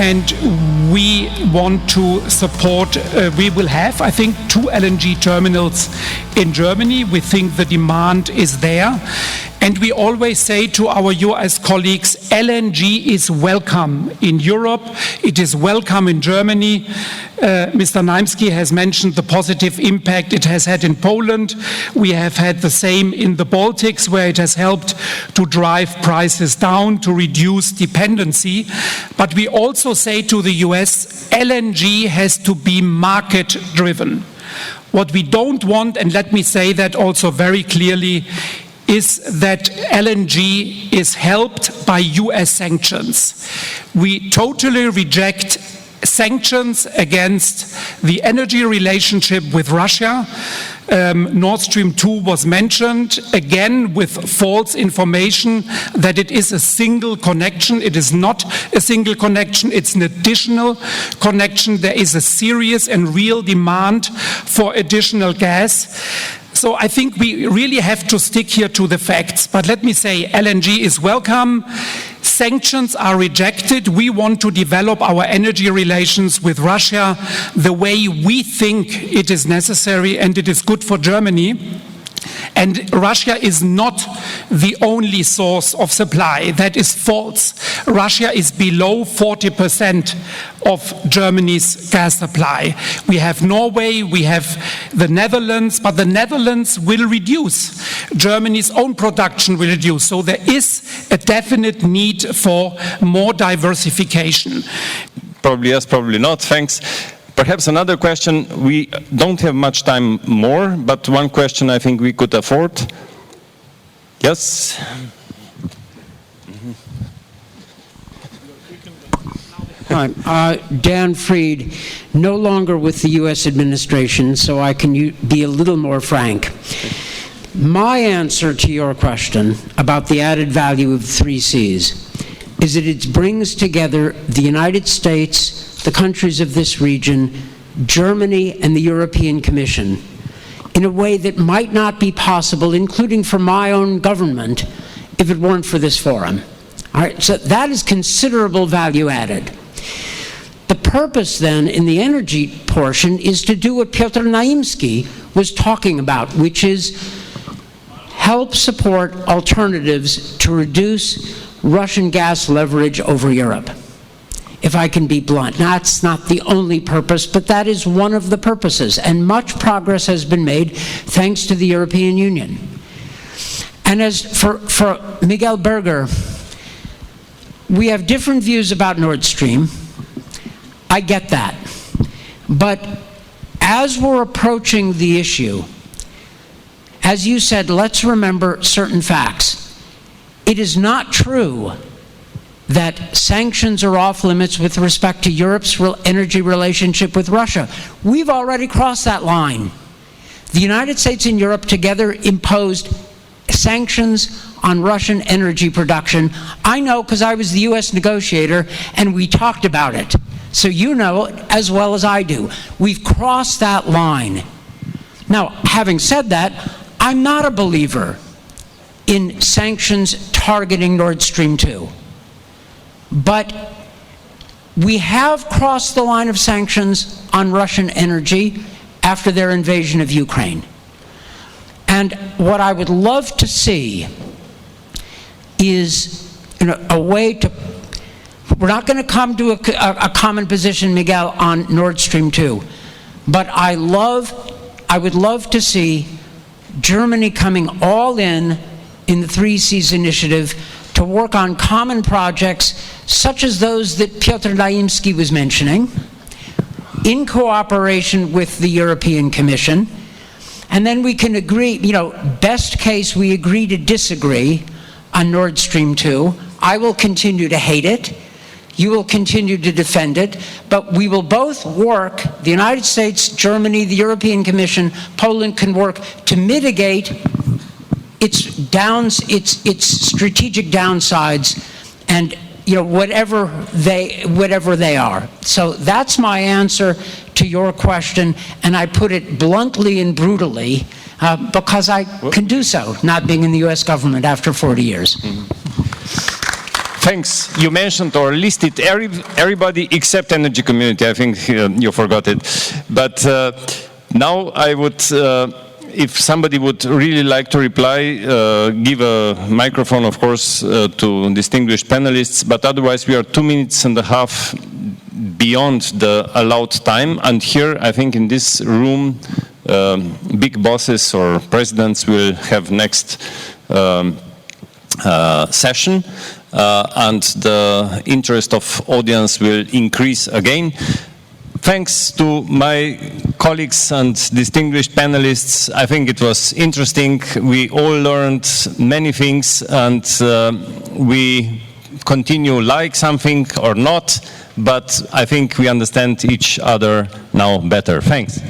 and we want to support, we will have, I think, 2 LNG terminals in Germany. We think the demand is there. And we always say to our US colleagues, LNG is welcome in Europe, it is welcome in Germany. Mr. Naimski has mentioned the positive impact it has had in Poland. We have had the same in the Baltics, where it has helped to drive prices down, to reduce dependency. But we also say to the US, LNG has to be market-driven. What we don't want, and let me say that also very clearly, is that LNG is helped by US sanctions. We totally reject sanctions against the energy relationship with Russia. Nord Stream 2 was mentioned, again with false information that it is a single connection. It is not a single connection, it's an additional connection. There is a serious and real demand for additional gas. So I think we really have to stick here to the facts. But let me say, LNG is welcome. Sanctions are rejected. We want to develop our energy relations with Russia the way we think it is necessary, and it is good for Germany. And Russia is not the only source of supply. That is false. Russia is below 40% of Germany's gas supply. We have Norway, we have the Netherlands, but the Netherlands will reduce. Germany's own production will reduce. So there is a definite need for more diversification. Probably yes, probably not. Thanks. Perhaps another question. We don't have much time more, but one question I think we could afford. Yes? Hi, Dan Fried, no longer with the U.S. administration, so I can be a little more frank. My answer to your question about the added value of 3 Cs is that it brings together the United States, the countries of this region, Germany, and the European Commission in a way that might not be possible, including for my own government, if it weren't for this forum. All right, so that is considerable value added. The purpose then in the energy portion is to do what Piotr Naimski was talking about, which is help support alternatives to reduce Russian gas leverage over Europe. If I can be blunt. That's not the only purpose, but that is one of the purposes. And much progress has been made thanks to the European Union. And as for Miguel Berger, we have different views about Nord Stream. I get that. But as we're approaching the issue, as you said, let's remember certain facts. It is not true that sanctions are off limits with respect to Europe's energy relationship with Russia. We've already crossed that line. The United States and Europe together imposed sanctions on Russian energy production. I know because I was the US negotiator and we talked about it. So you know as well as I do. We've crossed that line. Now, having said that, I'm not a believer in sanctions targeting Nord Stream 2. But we have crossed the line of sanctions on Russian energy after their invasion of Ukraine. And what I would love to see is a way to, we're not going to come to a common position, Miguel, on Nord Stream 2, but I would love to see Germany coming all in the 3 Cs initiative to work on common projects such as those that Piotr Naimski was mentioning, in cooperation with the European Commission, and then we can agree, best case we agree to disagree on Nord Stream 2. I will continue to hate it, you will continue to defend it, but we will both work, the United States, Germany, the European Commission, Poland can work to mitigate its strategic downsides, and whatever they are. So that's my answer to your question, and I put it bluntly and brutally because I can do so, not being in the U.S. government after 40 years. Thanks. You mentioned or listed everybody except energy community. I think you forgot it. But now I would, if somebody would really like to reply, give a microphone, of course, to distinguished panelists. But otherwise, we are 2.5 minutes beyond the allowed time. And here, I think in this room, big bosses or presidents will have next session. And the interest of audience will increase again. Thanks to my colleagues and distinguished panelists. I think it was interesting. We all learned many things, and we continue like something or not, but I think we understand each other now better. Thanks.